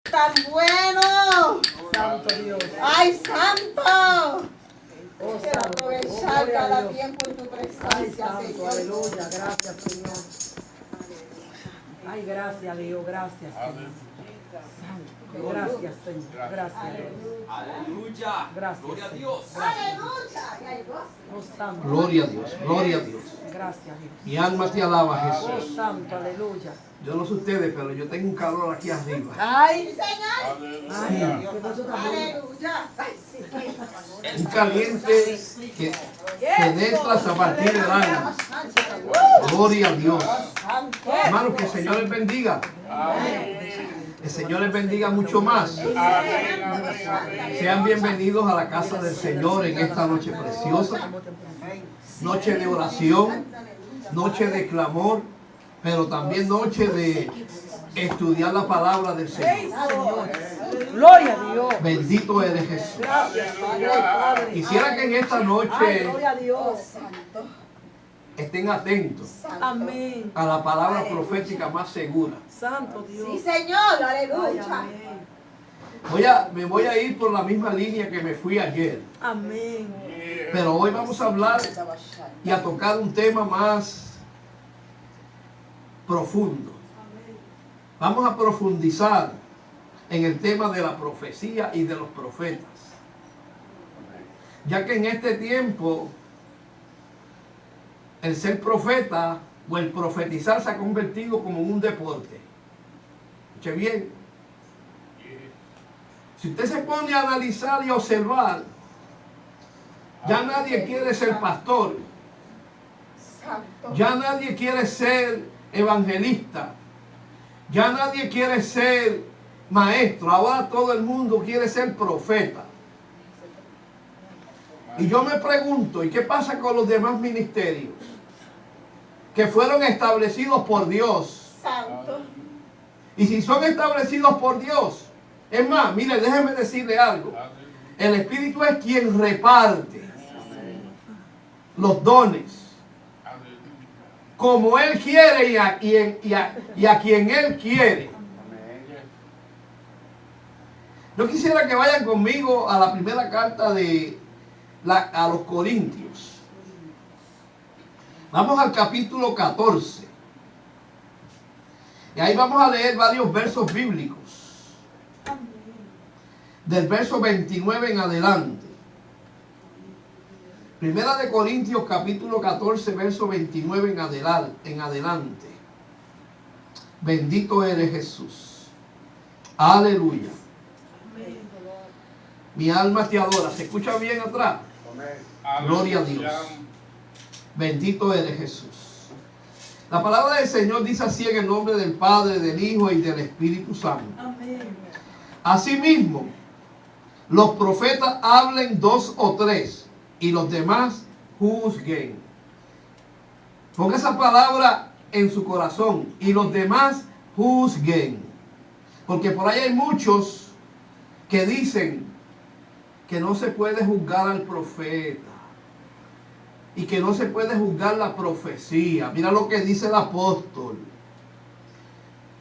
tan bueno. Santo Dios. ¡Ay, santo! Oh, Quiero santo. aprovechar Gloria a cada Dios. tiempo en tu Ay, presencia, santo, Señor. aleluya. Gracias, Señor. Ay, gracias, Dios. Gracias, Señor. Santo. Gracias, Señor. Gracias, Dios. Aleluya. Gracias, Gloria a Señor. Dios. ¡Aleluya! Y hay gozo. Oh, santo. Gloria a Dios, gloria a Dios. Gracias, Dios. Mi alma te alaba, Oh, Jesús. santo, aleluya. Yo no sé ustedes, pero yo tengo un calor aquí arriba. Ay, ¡Sí, Señor! ay, ¿qué pasó también? ¡Aleluya! ¡Ay, sí! Un caliente que penetra hasta partir del alma. Gloria a Dios. ¡Santo! Hermanos, que el Señor les bendiga. El Señor les bendiga mucho más. Sean bienvenidos a la casa del Señor en esta noche preciosa. Noche de oración, noche de clamor, pero también noche de estudiar la palabra del Señor. Gloria a Dios. Bendito eres Jesús. Gracias, Señor. Padre. Quisiera que en esta Ay, noche gloria a Dios. estén atentos Amén. a la palabra profética más segura. Santo Dios. ¡Sí, Señor! Ay, ¡Aleluya! amén. Me voy a ir por la misma línea que me fui ayer. Amén. Pero hoy vamos a hablar y a tocar un tema más profundo. Vamos a profundizar en el tema de la profecía y de los profetas. Ya que en este tiempo el ser profeta o el profetizar se ha convertido como en un deporte. Escuche bien. Si usted se pone a analizar y a observar, ya nadie quiere ser pastor. ¡Santo! Ya nadie quiere ser evangelista. Ya nadie quiere ser maestro. Ahora todo el mundo quiere ser profeta. Y yo me pregunto, ¿y qué pasa con los demás ministerios que fueron establecidos por Dios? ¡Santo! Y si son establecidos por Dios, es más, mire, déjeme decirle algo. El Espíritu es quien reparte los dones como Él quiere y a quien Él quiere. Yo quisiera que vayan conmigo a la primera carta a los Corintios. Vamos al capítulo 14. Y ahí vamos a leer varios versos bíblicos. Del verso 29 en adelante. Primera de Corintios capítulo 14, verso 29 en adelante. Bendito eres Jesús. Aleluya. Mi alma te adora. ¿Se escucha bien atrás? Gloria a Dios. Bendito eres Jesús. La palabra del Señor dice así en el nombre del Padre, del Hijo y del Espíritu Santo. Amén. Asimismo, los profetas hablen 2 o 3 y los demás juzguen. Ponga esa palabra en su corazón. Y los demás juzguen. Porque por ahí hay muchos que dicen que no se puede juzgar al profeta. Y que no se puede juzgar la profecía. Mira lo que dice el apóstol.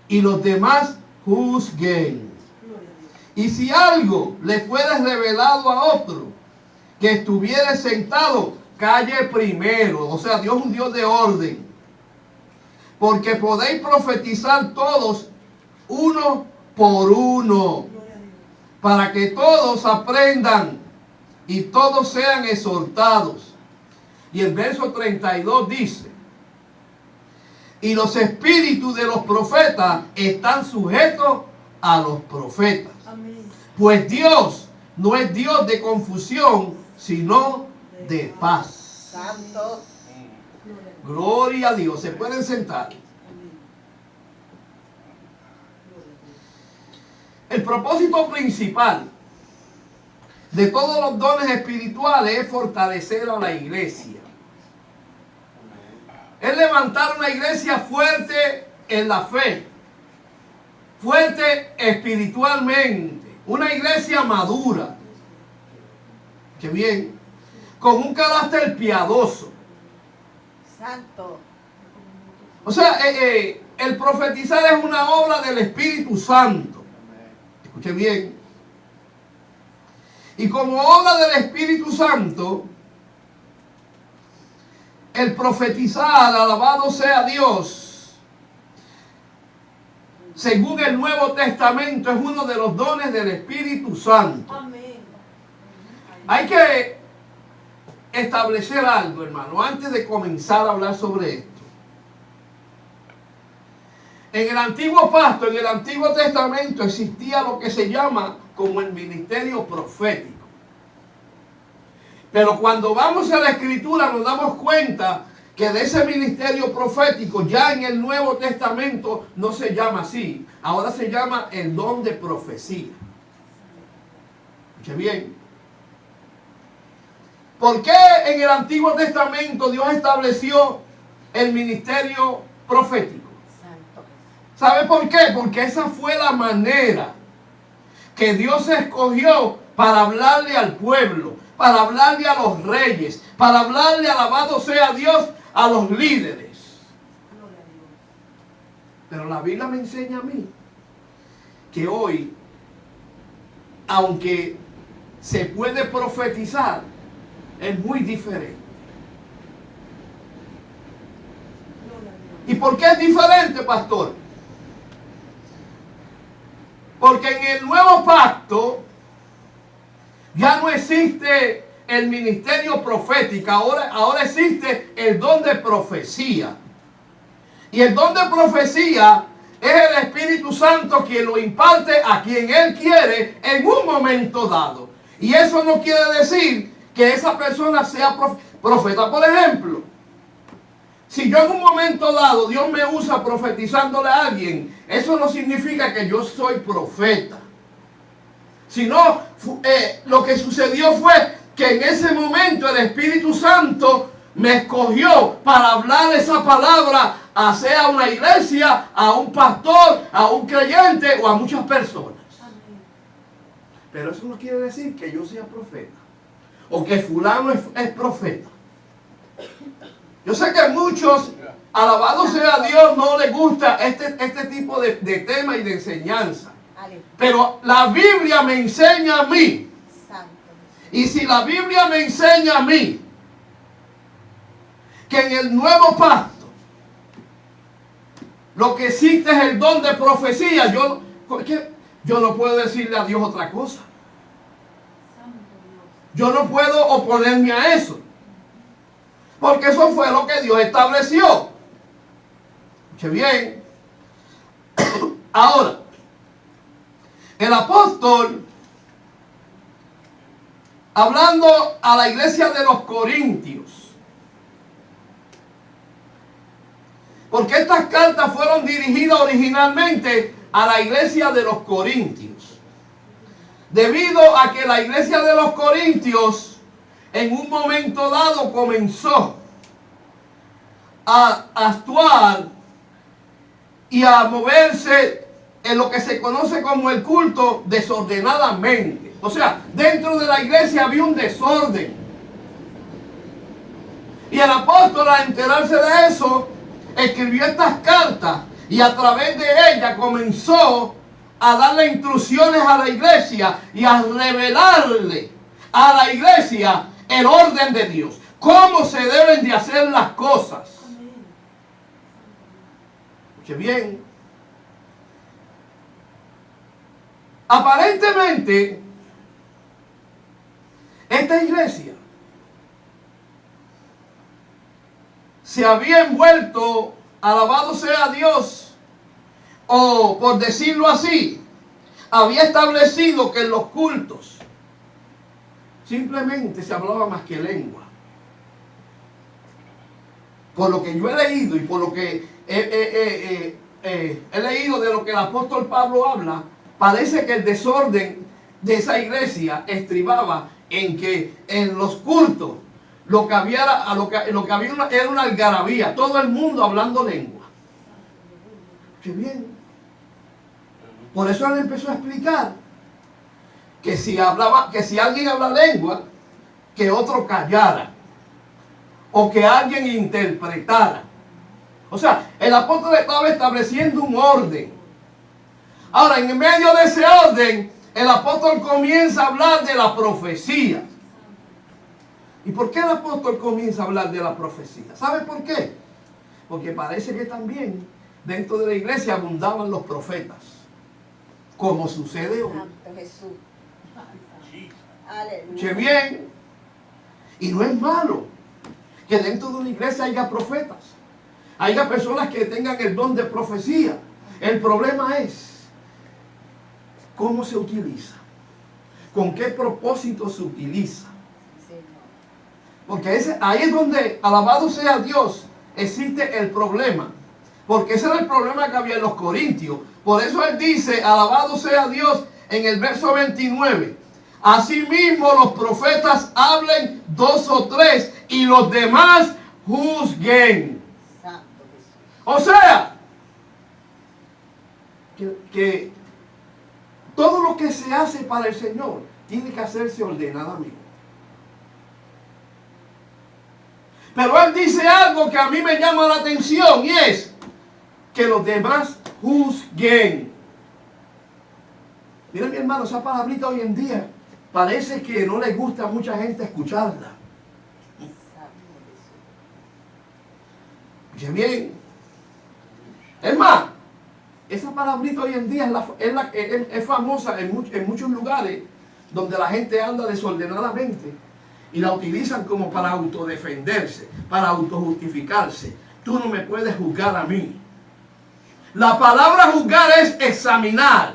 Y los demás juzguen. Y si algo le fuera revelado a otro que estuviera sentado, calle primero. O sea, Dios es un Dios de orden. Porque podéis profetizar todos, uno por uno, para que todos aprendan y todos sean exhortados. Y el verso 32 dice: y los espíritus de los profetas están sujetos a los profetas. Amén. Pues Dios no es Dios de confusión, sino de paz. ¡Santo! Gloria a Dios. Se pueden sentar. El propósito principal de todos los dones espirituales es fortalecer a la iglesia. Es levantar una iglesia fuerte en la fe, fuerte espiritualmente, una iglesia madura, que bien, con un carácter piadoso. ¡Santo! O sea, el profetizar es una obra del Espíritu Santo. Escuche bien. Y como obra del Espíritu Santo, el profetizar, alabado sea Dios, según el Nuevo Testamento, es uno de los dones del Espíritu Santo. Amén. Hay que establecer algo, hermano, antes de comenzar a hablar sobre esto. En el antiguo pacto, en el Antiguo Testamento, existía lo que se llama como el ministerio profético. Pero cuando vamos a la Escritura nos damos cuenta que de ese ministerio profético ya en el Nuevo Testamento no se llama así. Ahora se llama el don de profecía. Escuche bien. ¿Por qué en el Antiguo Testamento Dios estableció el ministerio profético? ¿Sabe por qué? Porque esa fue la manera que Dios escogió para hablarle al pueblo, para hablarle a los reyes, para hablarle, alabado sea Dios, a los líderes. Pero la Biblia me enseña a mí que hoy, aunque se puede profetizar, es muy diferente. ¿Y por qué es diferente, pastor? Porque en el nuevo pacto ya no existe el ministerio profético, ahora existe el don de profecía. Y el don de profecía es el Espíritu Santo quien lo imparte a quien Él quiere en un momento dado. Y eso no quiere decir que esa persona sea profeta. Por ejemplo, si yo en un momento dado Dios me usa profetizándole a alguien, eso no significa que yo soy profeta. Sino lo que sucedió fue que en ese momento el Espíritu Santo me escogió para hablar esa palabra, a sea una iglesia, a un pastor, a un creyente o a muchas personas. Pero eso no quiere decir que yo sea profeta o que fulano es profeta. Yo sé que a muchos, alabado sea Dios, no les gusta este tipo de tema y de enseñanza. Pero la Biblia me enseña a mí. Y si la Biblia me enseña a mí que en el nuevo pacto lo que existe es el don de profecía, yo no puedo decirle a Dios otra cosa. Yo no puedo oponerme a eso. Porque eso fue lo que Dios estableció. Escuche bien. Ahora, el apóstol, hablando a la iglesia de los Corintios, porque estas cartas fueron dirigidas originalmente a la iglesia de los Corintios, debido a que la iglesia de los Corintios en un momento dado comenzó a actuar y a moverse en lo que se conoce como el culto desordenadamente. O sea, dentro de la iglesia había un desorden. Y el apóstol, al enterarse de eso, escribió estas cartas y a través de ellas comenzó a darle instrucciones a la iglesia y a revelarle a la iglesia el orden de Dios, cómo se deben de hacer las cosas. Escuche bien. Aparentemente, esta iglesia se había envuelto, alabado sea Dios, o por decirlo así, había establecido que en los cultos simplemente se hablaba más que lengua. Por lo que yo he leído y por lo que he leído de lo que el apóstol Pablo habla, parece que el desorden de esa iglesia estribaba en que en los cultos lo que había era una algarabía, todo el mundo hablando lengua. Qué bien. Por eso él empezó a explicar que si alguien habla lengua, que otro callara o que alguien interpretara. O sea, el apóstol estaba estableciendo un orden. Ahora, en medio de ese orden, el apóstol comienza a hablar de la profecía. ¿Y por qué el apóstol comienza a hablar de la profecía? ¿Sabe por qué? Porque parece que también dentro de la iglesia abundaban los profetas, como sucede hoy. Santo Jesús. Escuche Aleluya. bien, y no es malo que dentro de una iglesia haya profetas, haya personas que tengan el don de profecía. El problema es cómo se utiliza, con qué propósito se utiliza. Porque ahí es donde, alabado sea Dios, existe el problema. Porque ese era el problema que había en los Corintios. Por eso él dice, alabado sea Dios, en el verso 29. Asimismo los profetas hablen 2 o 3 y los demás juzguen. Santo Jesús. O sea, que todo lo que se hace para el Señor tiene que hacerse ordenadamente. Pero él dice algo que a mí me llama la atención y es que los demás juzguen. Mira mi hermano, esa palabrita hoy en día parece que no le gusta a mucha gente escucharla. Escuchen bien. Es más, esa palabrita hoy en día es famosa en muchos lugares donde la gente anda desordenadamente y la utilizan como para autodefenderse, para autojustificarse. Tú no me puedes juzgar a mí. La palabra juzgar es examinar.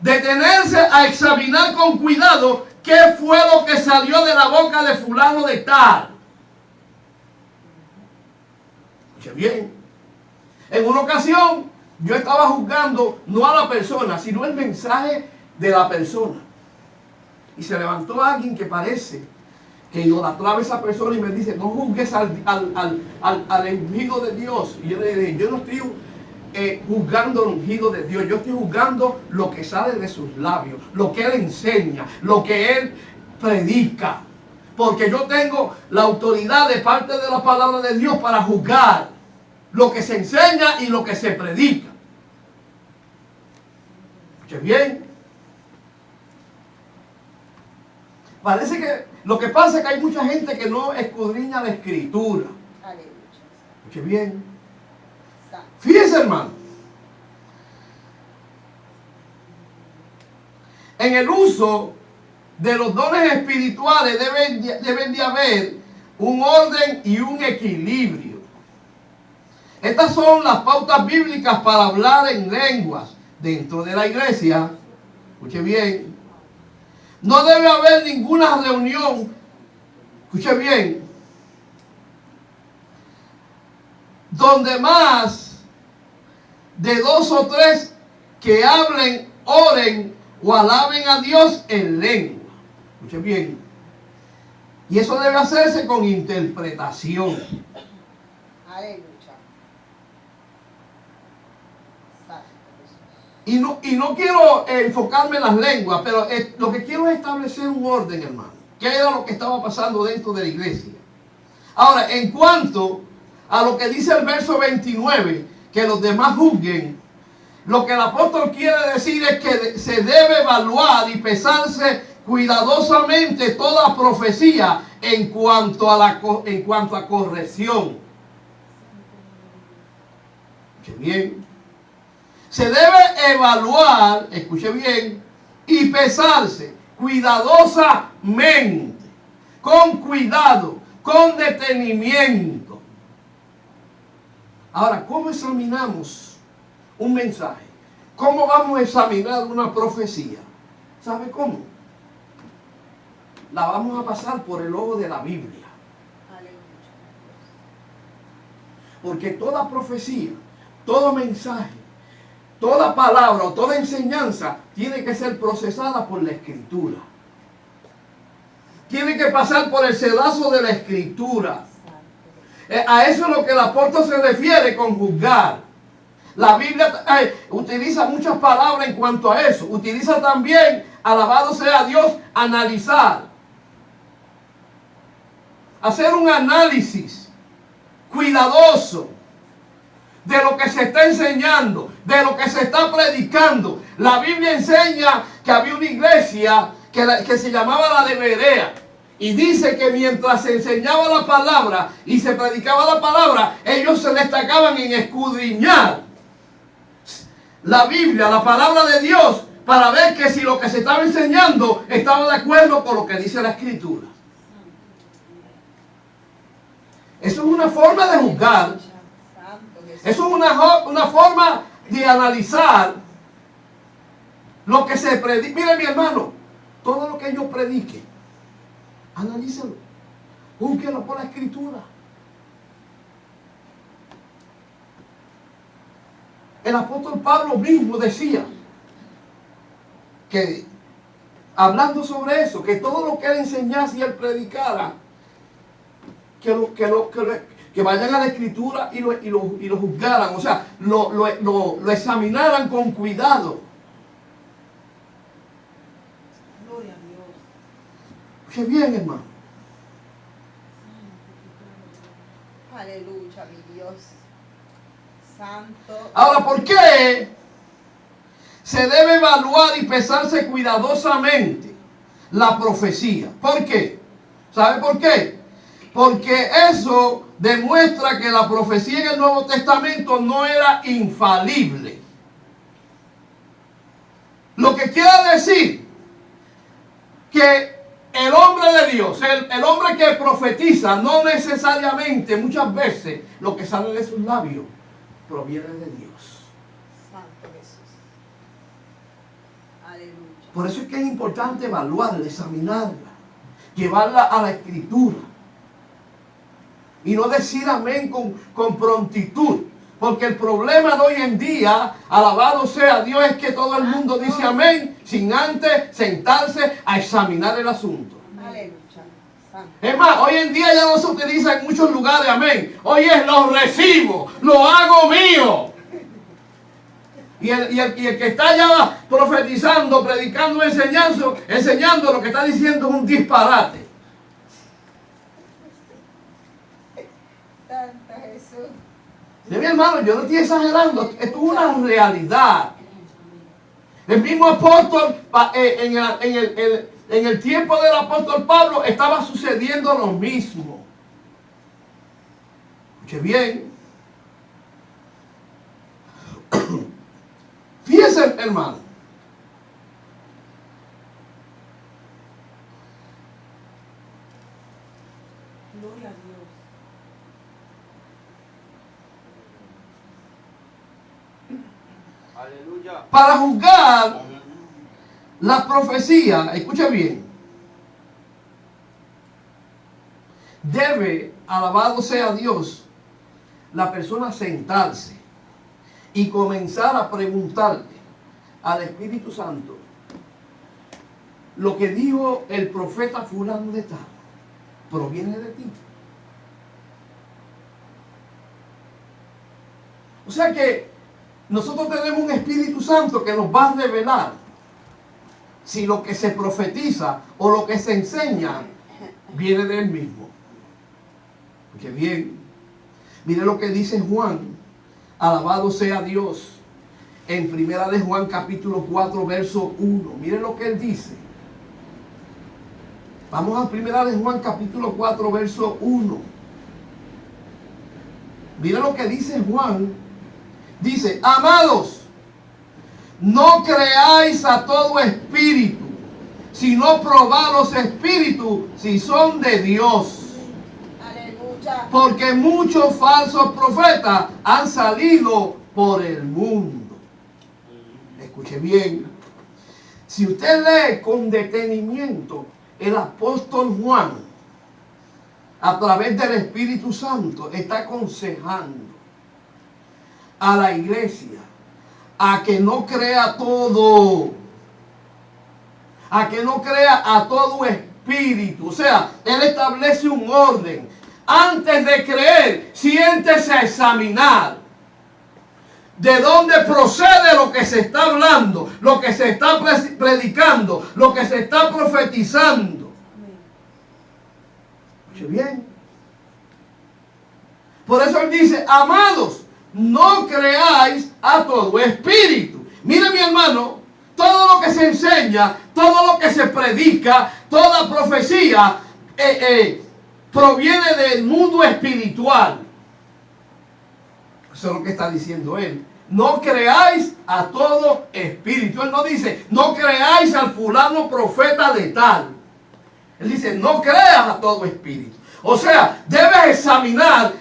Detenerse a examinar con cuidado qué fue lo que salió de la boca de fulano de tal. Escuche bien. En una ocasión yo estaba juzgando no a la persona, sino el mensaje de la persona. Y se levantó alguien que parece que idolatraba a esa persona y me dice, no juzgues al ungido de Dios. Y yo le dije, yo no estoy juzgando al ungido de Dios, yo estoy juzgando lo que sale de sus labios, lo que él enseña, lo que él predica. Porque yo tengo la autoridad de parte de la palabra de Dios para juzgar lo que se enseña y lo que se predica. Escuche bien. Parece que lo que pasa es que hay mucha gente que no escudriña la escritura. Aleluya. Escuche bien. Santo. Fíjese, hermano. En el uso de los dones espirituales deben de haber un orden y un equilibrio. Estas son las pautas bíblicas para hablar en lenguas dentro de la iglesia. Escuche bien. No debe haber ninguna reunión, escuche bien, donde más de 2 o 3 que hablen, oren o alaben a Dios en lengua. Escuche bien. Y eso debe hacerse con interpretación. Aleluya. Santo Jesús. Y no quiero enfocarme en las lenguas, pero lo que quiero es establecer un orden, hermano. ¿Qué era lo que estaba pasando dentro de la iglesia? Ahora, en cuanto a lo que dice el verso 29, que los demás juzguen, lo que el apóstol quiere decir es que se debe evaluar y pesarse cuidadosamente toda profecía en cuanto a corrección. Escuche bien. Se debe evaluar, escuche bien, y pesarse cuidadosamente, con cuidado, con detenimiento. Ahora, ¿cómo examinamos un mensaje? ¿Cómo vamos a examinar una profecía? ¿Sabe cómo? La vamos a pasar por el ojo de la Biblia. Aleluya. Porque toda profecía, todo mensaje, toda palabra o toda enseñanza tiene que ser procesada por la Escritura. Tiene que pasar por el sedazo de la Escritura. A eso es lo que el apóstol se refiere con juzgar. La Biblia utiliza muchas palabras en cuanto a eso. Utiliza también, alabado sea Dios, analizar. Hacer un análisis cuidadoso. de lo que se está enseñando, de lo que se está predicando. La Biblia enseña que había una iglesia que se llamaba la de Berea. Y dice que mientras se enseñaba la palabra y se predicaba la palabra, ellos se destacaban en escudriñar la Biblia, la palabra de Dios, para ver que si lo que se estaba enseñando estaba de acuerdo con lo que dice la Escritura. Eso es una forma de juzgar. Eso es una forma de analizar lo que se predica. Mire, mi hermano, todo lo que yo predique, analícelo, búsquelo por la Escritura. El apóstol Pablo mismo decía que, hablando sobre eso, que todo lo que él enseñase y él predicara, que vayan a la Escritura y lo juzgaran, o sea, lo examinaran con cuidado. Gloria a Dios. Qué bien, hermano. Aleluya, mi Dios. Santo. Ahora, ¿por qué se debe evaluar y pesarse cuidadosamente la profecía? ¿Por qué? ¿Sabe por qué? Porque eso demuestra que la profecía en el Nuevo Testamento no era infalible. Lo que quiere decir que el hombre de Dios, el hombre que profetiza, no necesariamente, muchas veces, lo que sale de sus labios proviene de Dios. Santo Jesús. Aleluya. Por eso es que es importante evaluarla, examinarla, llevarla a la Escritura. Y no decir amén con prontitud. Porque el problema de hoy en día, alabado sea Dios, es que todo el mundo dice amén sin antes sentarse a examinar el asunto. Aleluya. Santo. Es más, hoy en día ya no se utiliza en muchos lugares amén. Hoy es lo recibo, lo hago mío. Y el que está ya profetizando, predicando, enseñando, lo que está diciendo es un disparate. Santo Jesús. Mi hermano, yo no estoy exagerando, esto es una realidad. El mismo apóstol, en el tiempo del apóstol Pablo, estaba sucediendo lo mismo. Escuche bien. Fíjense, hermano. Gloria a Dios. Aleluya. Para juzgar la profecía, escuche bien, debe, alabado sea Dios, la persona sentarse y comenzar a preguntarle al Espíritu Santo: lo que dijo el profeta fulano de tal, ¿proviene de ti? O sea que nosotros tenemos un Espíritu Santo que nos va a revelar si lo que se profetiza o lo que se enseña viene de Él mismo. Porque bien, mire lo que dice Juan, alabado sea Dios, en primera de Juan capítulo 4 verso 1. Mire lo que Él dice. Vamos a primera de Juan capítulo 4 verso 1. Mire lo que dice Juan. Dice: amados, no creáis a todo espíritu, sino probad los espíritus si son de Dios. Aleluya. Porque muchos falsos profetas han salido por el mundo. Escuche bien. Si usted lee con detenimiento, el apóstol Juan, a través del Espíritu Santo, está aconsejando a la iglesia a que no crea todo, a que no crea a todo espíritu. O sea, él establece un orden. Antes de creer, siéntese a examinar de dónde procede lo que se está hablando, lo que se está predicando, lo que se está profetizando. Escuche bien. Por eso él dice: amados, no creáis a todo espíritu. Mire, mi hermano, todo lo que se enseña, todo lo que se predica, toda profecía proviene del mundo espiritual. Eso es lo que está diciendo él. No creáis a todo espíritu. Él no dice, no creáis al fulano profeta de tal. Él dice, no creas a todo espíritu. O sea, debes examinar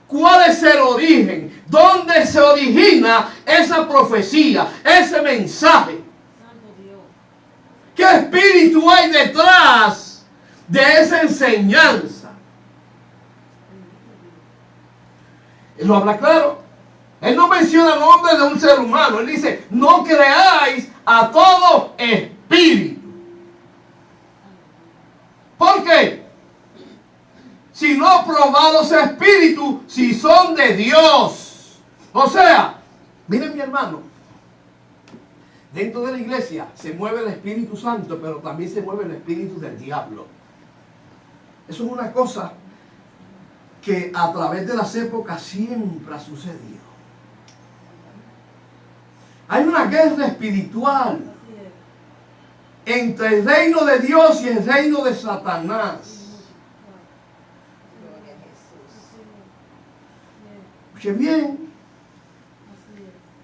cuál es el origen, dónde se origina esa profecía, ese mensaje. ¿Qué espíritu hay detrás de esa enseñanza? Él lo habla claro. Él no menciona el nombre de un ser humano. Él dice, no creáis a todo espíritu. ¿Por qué? Si no, probad los espíritus si son de Dios. O sea, miren, mi hermano, dentro de la iglesia se mueve el Espíritu Santo, pero también se mueve el espíritu del diablo. Eso es una cosa que a través de las épocas siempre ha sucedido. Hay una guerra espiritual entre el reino de Dios y el reino de Satanás. Gloria a Jesús. Escuchen bien.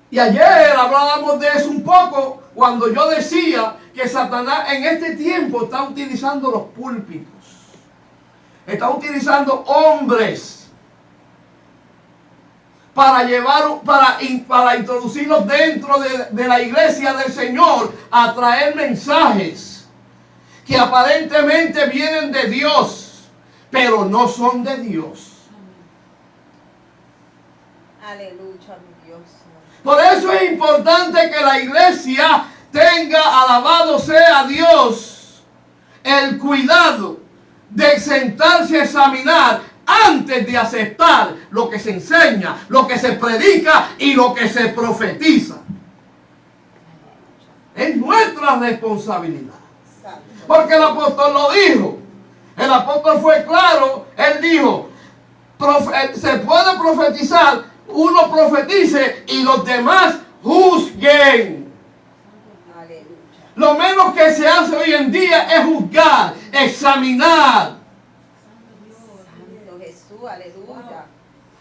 Y ayer hablábamos de eso un poco cuando yo decía que Satanás en este tiempo está utilizando los púlpitos. Está utilizando hombres para introducirlos dentro de la iglesia del Señor, a traer mensajes que aparentemente vienen de Dios, pero no son de Dios. Aleluya, mi Dios. Por eso es importante que la iglesia tenga, alabado sea Dios, el cuidado de sentarse a examinar antes de aceptar lo que se enseña, lo que se predica y lo que se profetiza. Es nuestra responsabilidad. Santo. Porque el apóstol lo dijo. El apóstol fue claro. Él dijo, se puede profetizar, uno profetice y los demás juzguen. Aleluya. Lo menos que se hace hoy en día es juzgar, examinar. Santo Jesús, aleluya.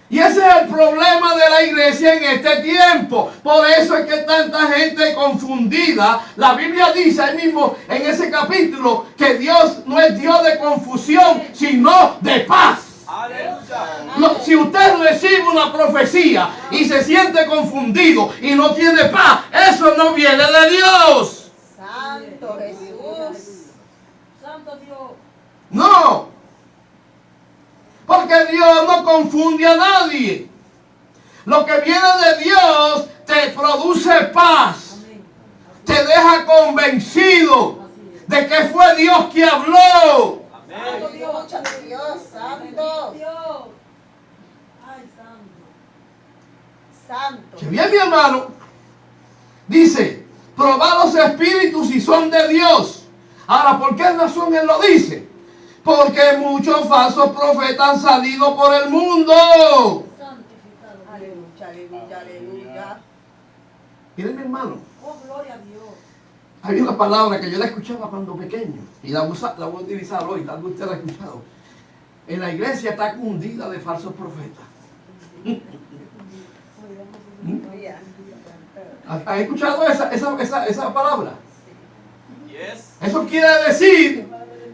Y ese es el problema de la iglesia en este tiempo. Por eso es que tanta gente confundida. La Biblia dice ahí mismo en ese capítulo que Dios no es Dios de confusión, sino de paz. Si usted recibe una profecía y se siente confundido y no tiene paz, eso no viene de Dios. Santo Jesús. Santo Dios. No. Porque Dios no confunde a nadie. Lo que viene de Dios te produce paz. Amén. Te deja convencido de que fue Dios que habló. Aleluya, mi Dios. Santo. Dios. Ay, santo. Santo. Que bien, mi hermano. Dice, probad los espíritus si son de Dios. Ahora, ¿por qué razón él lo dice? Porque muchos falsos profetas han salido por el mundo. Santificado. Aleluya, aleluya, aleluya. Miren, mi hermano, Oh, gloria a Dios. hay una palabra que yo la escuchaba cuando pequeño y la voy a utilizar hoy, tal vez usted la ha escuchado. En la iglesia está cundida de falsos profetas. Aleluya. ¿Han escuchado esa palabra? Yes. Eso quiere decir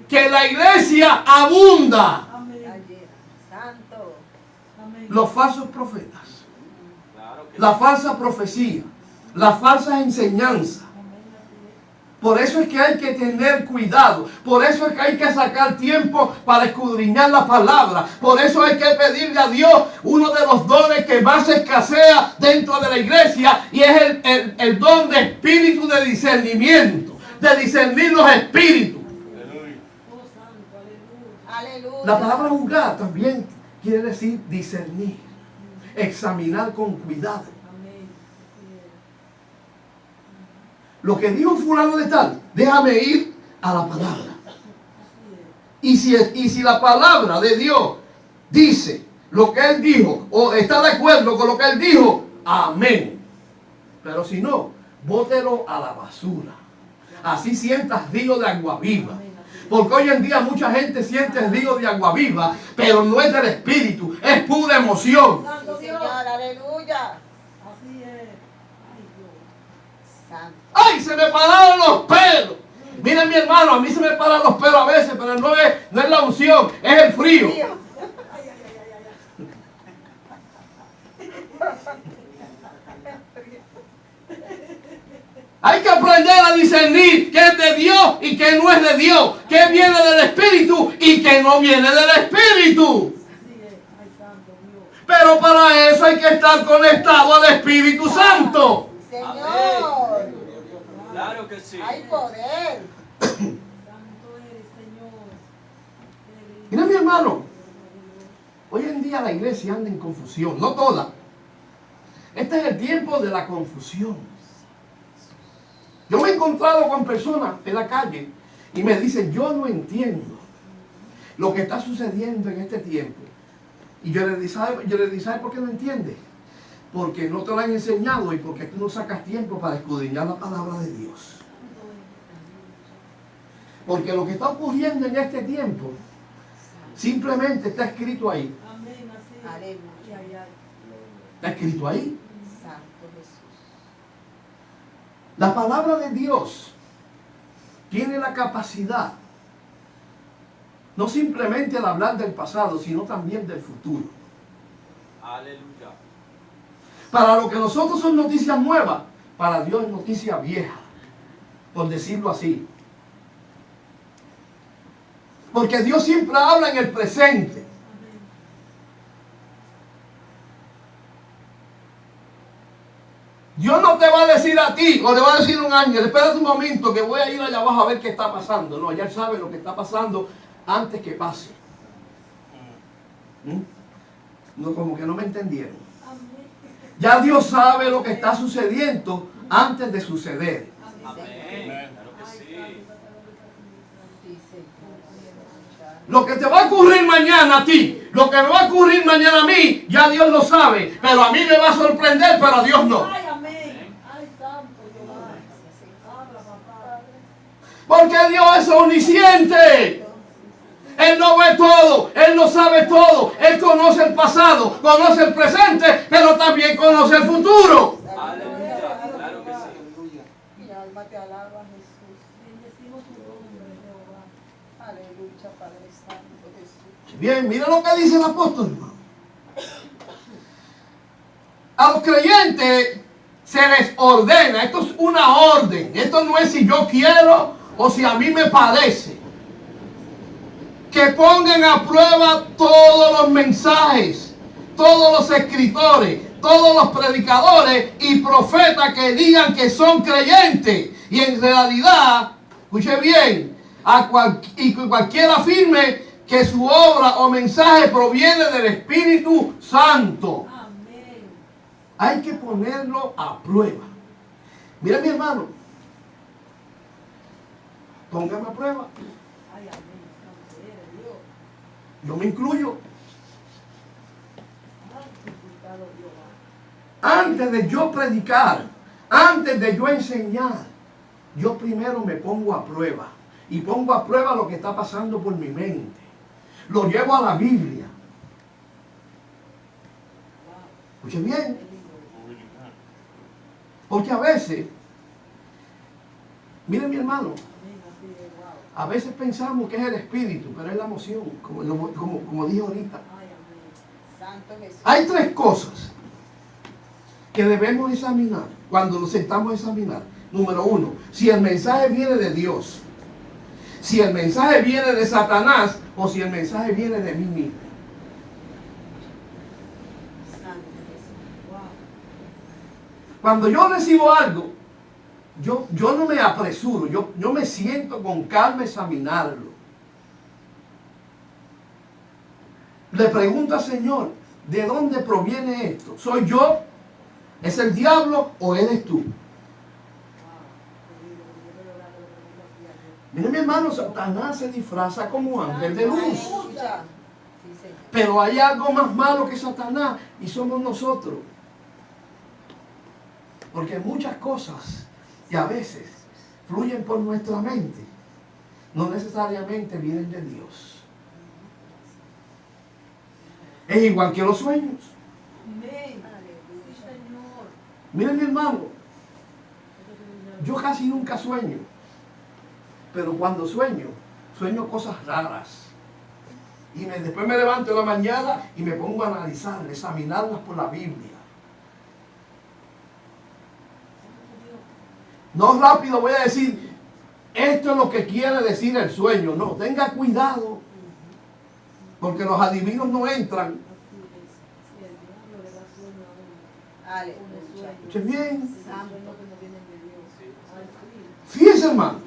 que la iglesia abunda Amén. Ayer. Santo. Amén. los falsos profetas, Claro que la falsa profecía, las falsas enseñanzas. Por eso es que hay que tener cuidado. Por eso es que hay que sacar tiempo para escudriñar la palabra. Por eso hay que pedirle a Dios uno de los dones que más escasea dentro de la iglesia, y es el don de espíritu de discernimiento, de discernir los espíritus. Oh, santo, aleluya. Aleluya. La palabra juzgar también quiere decir discernir, examinar con cuidado. Amén. Lo que dijo fulano de tal, déjame ir a la palabra. Así es. Y si la palabra de Dios dice lo que Él dijo o está de acuerdo con lo que Él dijo, amén. Pero si no, bótelo a la basura. Así sientas río de agua viva. Porque hoy en día mucha gente siente río de agua viva, pero no es del Espíritu, es pura emoción. Sí, Señor, aleluya. Así es. Ay, Dios. Santo. ¡Ay, se me pararon los pelos! Miren, mi hermano, a mí se me paran los pelos a veces, pero no es la unción, es el frío. Frío. Hay que aprender a discernir qué es de Dios y qué no es de Dios, qué viene del Espíritu y qué no viene del Espíritu. Así es. Ay, santo Dios. Pero para eso hay que estar conectado al Espíritu Santo. Señor. Claro que sí. Hay poder. Santo eres, Señor. Mira, mi hermano, hoy en día la iglesia anda en confusión, no toda. Este es el tiempo de la confusión. Yo me he encontrado con personas en la calle y me dicen, yo no entiendo lo que está sucediendo en este tiempo. Y yo le dije, ¿sabes por qué no entiendes? Porque no te lo han enseñado y porque tú no sacas tiempo para escudriñar la palabra de Dios. Porque lo que está ocurriendo en este tiempo simplemente está escrito ahí. Amén, así es. Aleluya. Ay, ay. Está escrito ahí. Santo Jesús. La palabra de Dios tiene la capacidad no simplemente de hablar del pasado, sino también del futuro. Aleluya. Para lo que nosotros son noticias nuevas, para Dios es noticia vieja, por decirlo así. Porque Dios siempre habla en el presente. Dios no te va a decir a ti, o le va a decir a un ángel, espérate un momento que voy a ir allá abajo a ver qué está pasando. No, ya Él sabe lo que está pasando antes que pase. No, como que no me entendieron. Ya Dios sabe lo que está sucediendo antes de suceder. Amén. Claro que sí. Sí, Señor. Lo que te va a ocurrir mañana a ti, lo que me va a ocurrir mañana a mí, ya Dios lo sabe. Pero a mí me va a sorprender, pero a Dios no. Ay, amén. Ay, santo Jehová. Habla, papá. Porque Dios es omnisciente. Él no ve todo, Él no sabe todo. Él conoce el pasado, conoce el presente, pero también conoce el futuro. Aleluya. Claro que sí. Mi alma te alaba, Jesús. Bendecimos tu nombre, Jehová. Aleluya, Padre Santo Jesús. Bien, mira lo que dice el apóstol, hermano. A los creyentes se les ordena, esto es una orden, esto no es si yo quiero o si a mí me parece, que pongan a prueba todos los mensajes, todos los escritores, todos los predicadores y profetas que digan que son creyentes y en realidad, escuche bien, y que cualquiera afirme que su obra o mensaje proviene del Espíritu Santo. Amén. Hay que ponerlo a prueba. Mira, mi hermano, póngame a prueba. Ay, amén. Santo eres Dios. Yo me incluyo. Santificado Jehová. Antes de yo predicar, antes de yo enseñar, yo primero me pongo a prueba. Y pongo a prueba lo que está pasando por mi mente. Lo llevo a la Biblia. Escuche bien. Porque a veces, miren mi hermano, Amén, así es. Wow. a veces pensamos que es el espíritu, pero es la emoción, como dije ahorita. Ay, amén. Santo Jesús. Hay tres cosas que debemos examinar cuando nos sentamos a examinar. Número uno, si el mensaje viene de Dios, si el mensaje viene de Satanás o si el mensaje viene de mí mismo. Santo Jesús. Wow. Cuando yo recibo algo, yo no me apresuro, yo me siento con calma a examinarlo. Le pregunto al Señor, ¿de dónde proviene esto? ¿Soy yo? ¿Es el diablo o eres tú? Mira mi hermano, Satanás se disfraza como ángel de luz. Aleluya. Sí, Señor. Pero hay algo más malo que Satanás y somos nosotros. Porque muchas cosas que a veces fluyen por nuestra mente no necesariamente vienen de Dios. Es igual que los sueños. Amén. Miren mi hermano, yo casi nunca sueño. Pero cuando sueño cosas raras. Y después me levanto en la mañana y me pongo a analizar, a examinarlas por la Biblia. No rápido voy a decir, esto es lo que quiere decir el sueño. No, tenga cuidado. Porque los adivinos no entran. Aleluya. Escuchen bien. Santo. Fíjense, hermano.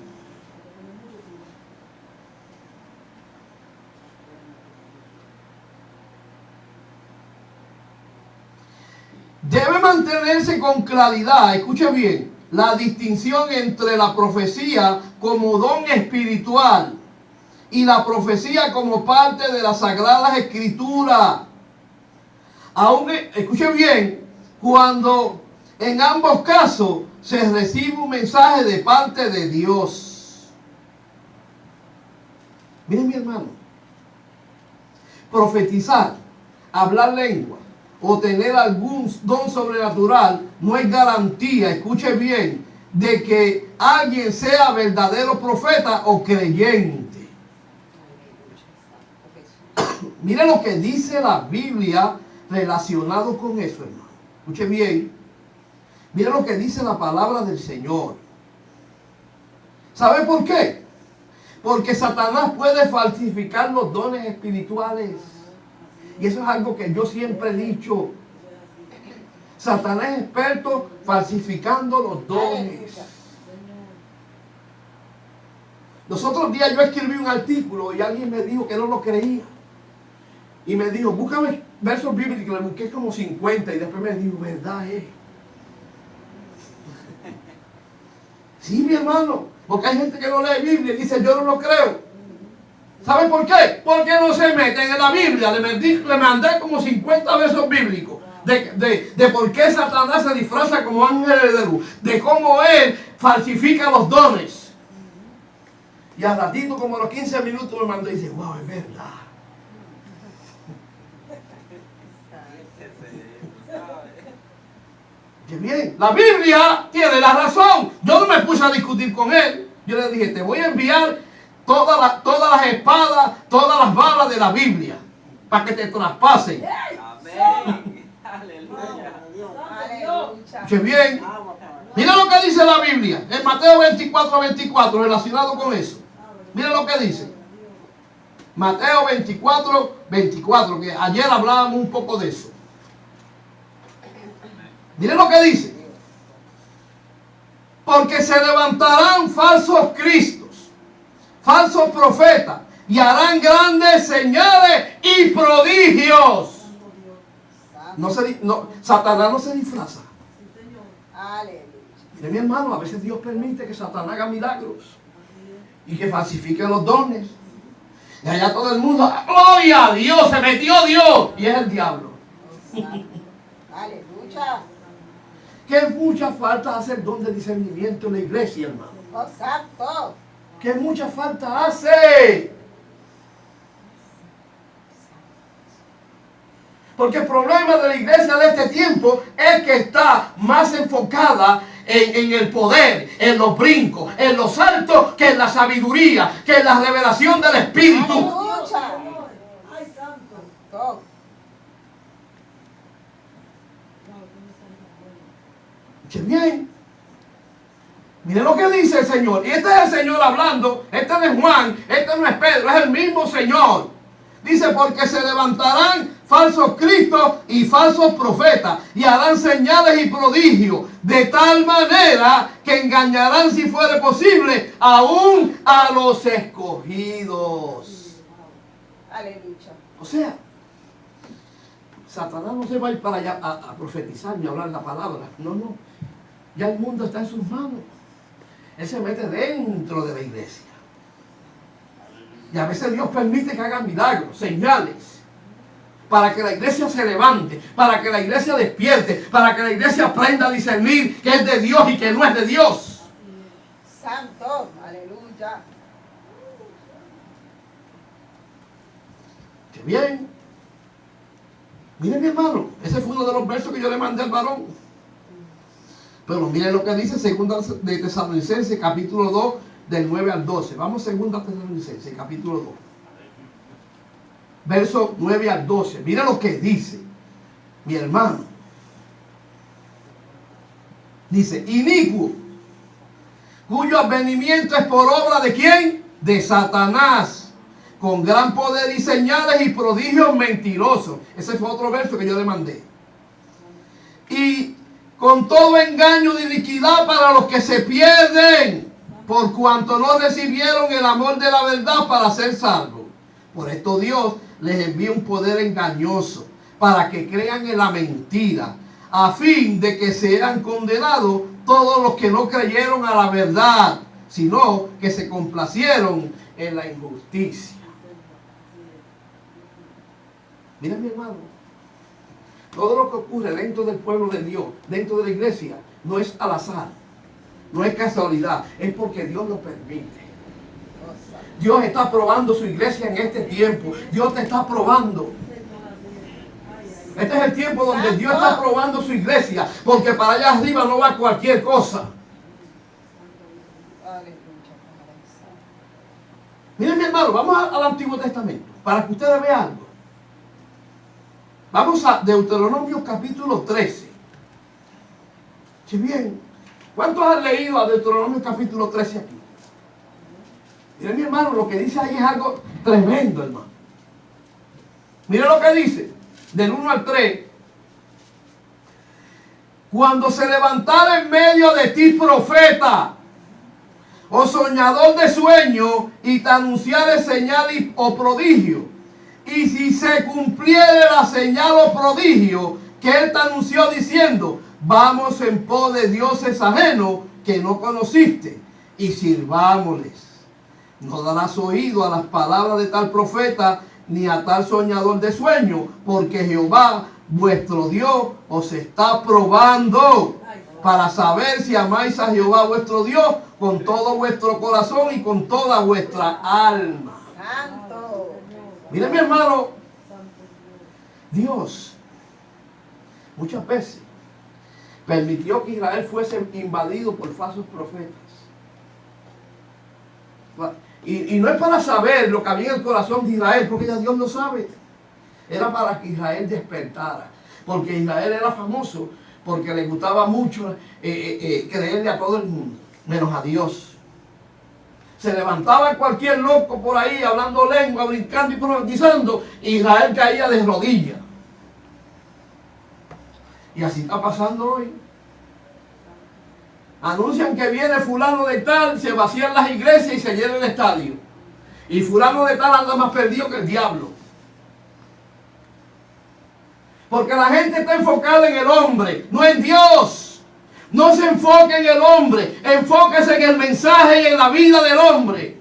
Debe mantenerse con claridad, escuche bien, la distinción entre la profecía como don espiritual y la profecía como parte de las Sagradas Escrituras. Aún, escuche bien, cuando en ambos casos se recibe un mensaje de parte de Dios. Miren mi hermano, profetizar, hablar lengua o tener algún don sobrenatural no es garantía, escuche bien, de que alguien sea verdadero profeta o creyente. Mire lo que dice la Biblia relacionado con eso, hermano. Escuche bien. Mire lo que dice la palabra del Señor. ¿Sabe por qué? Porque Satanás puede falsificar los dones espirituales. Y eso es algo que yo siempre he dicho. Satanás es experto falsificando los dones. Los otros días yo escribí un artículo y alguien me dijo que no lo creía. Y me dijo, búscame versos bíblicos. Le busqué como 50 y después me dijo, ¿verdad es? Sí, mi hermano. Porque hay gente que no lee Biblia y dice, yo no lo creo. ¿Saben por qué? Porque no se meten en la Biblia. Le mandé como 50 versos bíblicos de por qué Satanás se disfraza como ángel de luz, de cómo él falsifica los dones. Y al ratito, como a los 15 minutos, me mandó y dice, wow, es verdad. Qué bien, la Biblia tiene la razón. Yo no me puse a discutir con él. Yo le dije, te voy a enviar todas las espadas, todas las balas de la Biblia para que te traspasen. Amén. Aleluya. Aleluya. Qué bien. Mira lo que dice la Biblia en Mateo 24:24 relacionado con eso. Mira lo que dice. Mateo 24:24, que ayer hablábamos un poco de eso. Mire lo que dice. Porque se levantarán falsos cristos, falsos profetas, y harán grandes señales y prodigios. Satanás no se disfraza. Aleluya. Mire, mi hermano, a veces Dios permite que Satanás haga milagros y que falsifique los dones. Y allá todo el mundo, ¡gloria a Dios! Se metió Dios. Y es el diablo. Aleluya. Que mucha falta hace el don de discernimiento en la iglesia, hermano. Exacto. Que mucha falta hace. Porque el problema de la iglesia de este tiempo es que está más enfocada en el poder, en los brincos, en los saltos, que en la sabiduría, que en la revelación del Espíritu. Aleluya. Ay, santo. Todo. Escuchen bien. Miren lo que dice el Señor. Y este es el Señor hablando. Este no es Juan, este no es Pedro, es el mismo Señor. Dice, porque se levantarán falsos cristos y falsos profetas, y harán señales y prodigios, de tal manera que engañarán, si fuere posible, aún a los escogidos. Aleluya. O sea, Satanás no se va a ir para allá a profetizar ni a hablar la palabra. No, no. Ya el mundo está en sus manos. Él se mete dentro de la iglesia. Y a veces Dios permite que hagan milagros, señales. para que la iglesia se levante, para que la iglesia despierte, para que la iglesia aprenda a discernir que es de Dios y que no es de Dios. Santo. Aleluya. Qué bien. Miren, mi hermano, ese fue uno de los versos que yo le mandé al varón. Pero miren lo que dice 2 de Tesalonicenses, capítulo 2, del 9 al 12. Vamos a 2 Tesalonicenses, capítulo 2. Verso 9 al 12. Miren lo que dice, mi hermano. Dice, inicuo, cuyo advenimiento es por obra de ¿quién? De Satanás, con gran poder y señales y prodigios mentirosos. Ese fue otro verso que yo le mandé. Y con todo engaño de iniquidad para los que se pierden, por cuanto no recibieron el amor de la verdad para ser salvos. Por esto Dios les envía un poder engañoso para que crean en la mentira, a fin de que sean condenados todos los que no creyeron a la verdad, sino que se complacieron en la injusticia. Mira, mi hermano, todo lo que ocurre dentro del pueblo de Dios, dentro de la iglesia, no es al azar, no es casualidad, es porque Dios lo permite. Dios está probando su iglesia en este tiempo. Dios te está probando. Este es el tiempo donde Dios está probando su iglesia, porque para allá arriba no va cualquier cosa. Miren, mi hermano, vamos al Antiguo Testamento para que ustedes vean algo. Vamos a Deuteronomio capítulo 13. Si bien, ¿cuántos han leído a Deuteronomio capítulo 13 aquí? Miren, mi hermano, lo que dice ahí es algo tremendo, hermano. Miren lo que dice, del 1 al 3. Cuando se levantara en medio de ti profeta o soñador de sueño y te anunciare señal o prodigio, y si se cumpliere la señal o prodigio que él te anunció diciendo, vamos en pos de dioses ajenos que no conociste y sirvámosles. No darás oído a las palabras de tal profeta ni a tal soñador de sueño, porque Jehová vuestro Dios os está probando para saber si amáis a Jehová vuestro Dios con todo vuestro corazón y con toda vuestra alma. Santo. Mire, mi hermano, Dios muchas veces permitió que Israel fuese invadido por falsos profetas. Y no es para saber lo que había en el corazón de Israel, porque ya Dios lo sabe. Era para que Israel despertara. Porque Israel era famoso, porque le gustaba mucho creerle a todo el mundo, menos a Dios. Se levantaba cualquier loco por ahí, hablando lengua, brincando y profetizando, y Israel caía de rodillas. Y así está pasando hoy. Anuncian que viene fulano de tal, se vacían las iglesias y se llena el estadio. Y fulano de tal anda más perdido que el diablo. Porque la gente está enfocada en el hombre, no en Dios. No se enfoque en el hombre, enfóquese en el mensaje y en la vida del hombre.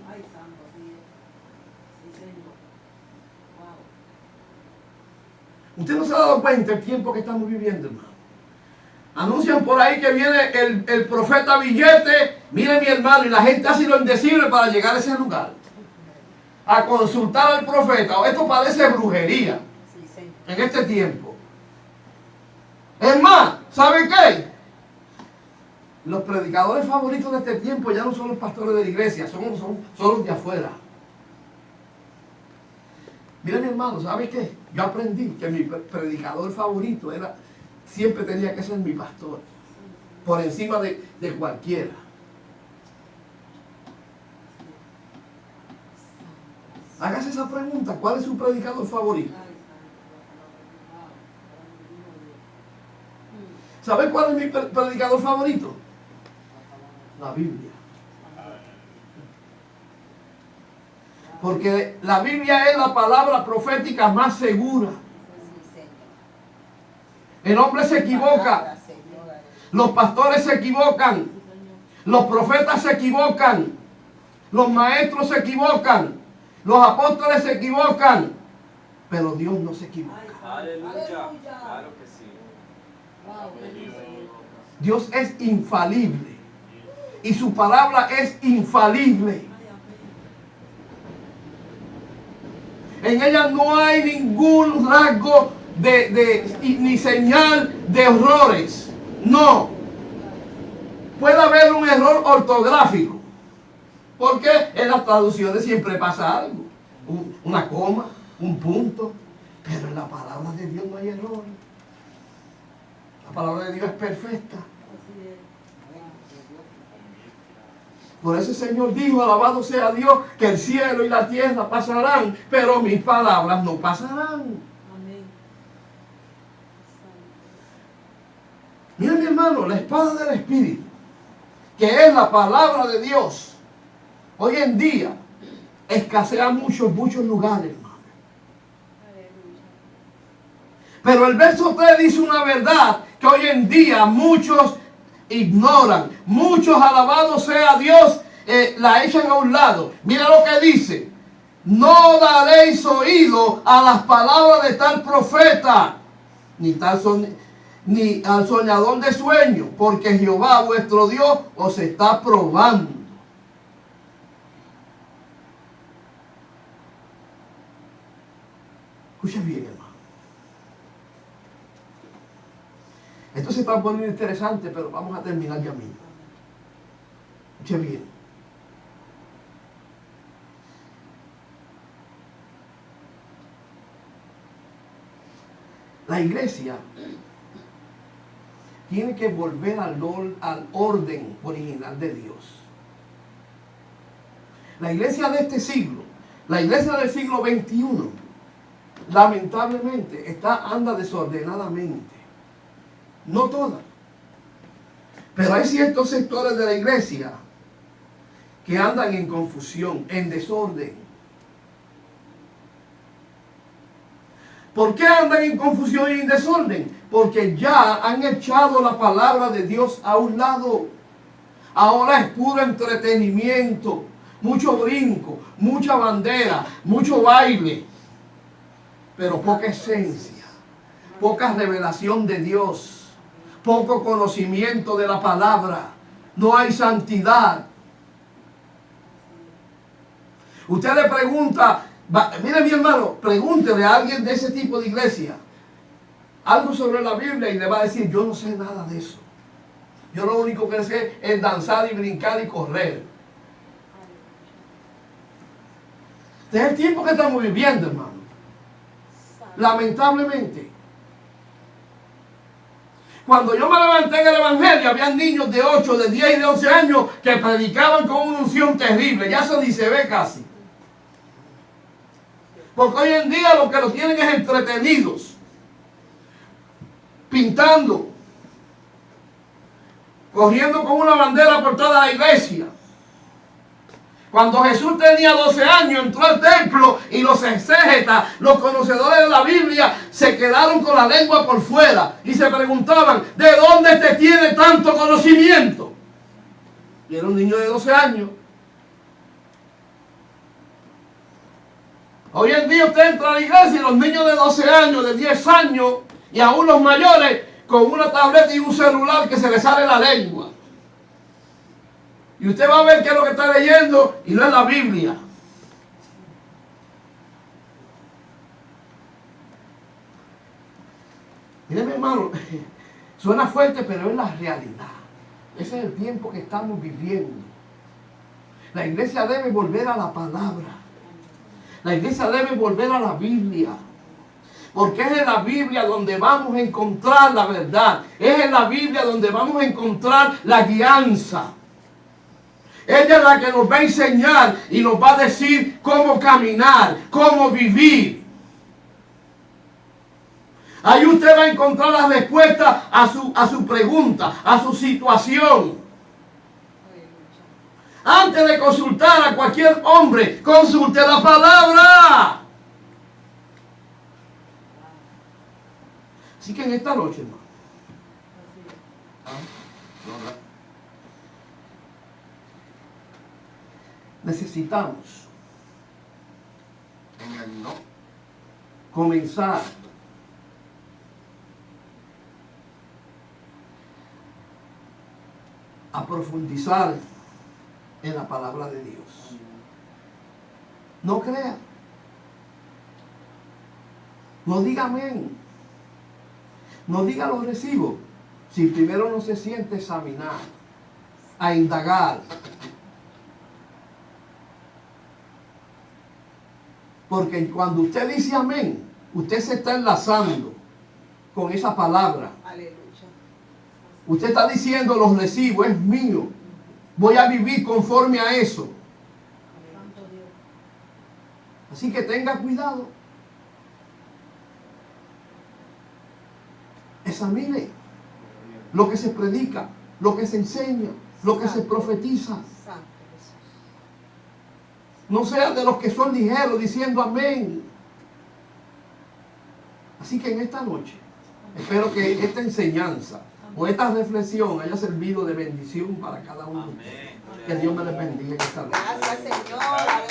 Usted no se ha dado cuenta el tiempo que estamos viviendo, hermano. Anuncian por ahí que viene el profeta Billete. Mire, mi hermano, y la gente hace lo indecible para llegar a ese lugar, a consultar al profeta. Esto parece brujería en este tiempo. Es más, ¿saben qué? Los predicadores favoritos de este tiempo ya no son los pastores de la iglesia, son los de afuera. Mire, mi hermano, ¿sabe qué? Yo aprendí que mi predicador favorito siempre tenía que ser mi pastor, por encima de cualquiera. Hágase esa pregunta, ¿cuál es su predicador favorito? ¿Sabe cuál es mi predicador favorito? La Biblia. Porque la Biblia es la palabra profética más segura. El hombre se equivoca, los pastores se equivocan, los profetas se equivocan, los maestros se equivocan, los apóstoles se equivocan, Pero Dios no se equivoca. Aleluya. Aleluya. Claro que sí. Dios es infalible. Y su palabra es infalible. En ella no hay ningún rasgo ni señal de errores. No. Puede haber un error ortográfico. Porque en las traducciones siempre pasa algo. Una coma, un punto. Pero en la palabra de Dios no hay error. La palabra de Dios es perfecta. Por eso el Señor dijo, alabado sea Dios, que el cielo y la tierra pasarán, pero mis palabras no pasarán. Amén. Mira, mi hermano, la espada del Espíritu, que es la palabra de Dios, hoy en día escasea mucho en muchos lugares, hermano. Pero el verso 3 dice una verdad que hoy en día muchos ignoran. Muchos, alabado sea Dios, la echan a un lado. Mira lo que dice: no daréis oído a las palabras de tal profeta, ni al soñador de sueño, porque Jehová vuestro Dios os está probando. Escucha bien, hermano. Esto se está poniendo interesante, pero vamos a terminar ya mismo. Escuche bien. La iglesia tiene que volver al orden original de Dios. La iglesia de este siglo, la iglesia del siglo XXI, lamentablemente anda desordenadamente. No todas. Pero hay ciertos sectores de la iglesia que andan en confusión, en desorden. ¿Por qué andan en confusión y en desorden? Porque ya han echado la palabra de Dios a un lado. Ahora es puro entretenimiento, mucho brinco, mucha bandera, mucho baile, pero poca esencia, poca revelación de Dios. Poco conocimiento de la palabra. No hay santidad. Usted le pregunta, mire mi hermano, pregúntele a alguien de ese tipo de iglesia algo sobre la Biblia y le va a decir: yo no sé nada de eso. Yo lo único que sé es danzar y brincar y correr. Este es el tiempo que estamos viviendo, hermano. Lamentablemente. Cuando yo me levanté en el Evangelio, había niños de 8, de 10 y de 11 años que predicaban con una unción terrible. Ya eso ni se ve casi. Porque hoy en día lo que lo tienen es entretenidos, pintando, corriendo con una bandera por toda la iglesia. Cuando Jesús tenía 12 años, entró al templo y los exégetas, los conocedores de la Biblia, se quedaron con la lengua por fuera y se preguntaban: ¿de dónde te tiene tanto conocimiento? Y era un niño de 12 años. Hoy en día usted entra a la iglesia y los niños de 12 años, de 10 años y aún los mayores, con una tableta y un celular que se les sale la lengua. Y usted va a ver qué es lo que está leyendo y no es la Biblia. Mire, mi hermano, suena fuerte, pero es la realidad. Ese es el tiempo que estamos viviendo. La iglesia debe volver a la palabra. La iglesia debe volver a la Biblia. Porque es en la Biblia donde vamos a encontrar la verdad. Es en la Biblia donde vamos a encontrar la guianza. Ella es la que nos va a enseñar y nos va a decir cómo caminar, cómo vivir. Ahí usted va a encontrar la respuesta a su pregunta, a su situación. Antes de consultar a cualquier hombre, consulte la palabra. Así que en esta noche, hermano, necesitamos comenzar a profundizar en la palabra de Dios. No crea. No diga amén. No diga lo recibo. Si primero no se siente a examinar, a indagar. Porque cuando usted dice amén, usted se está enlazando con esa palabra. Aleluya. Usted está diciendo los recibo, es mío. Voy a vivir conforme a eso. Así que tenga cuidado. Examine lo que se predica, lo que se enseña, lo que se profetiza. Santo Jesús. No sea de los que son ligeros diciendo amén. Así que en esta noche, espero que esta enseñanza o esta reflexión haya servido de bendición para cada uno de ustedes. Que Dios me les bendiga en esta noche. Gracias, Señor.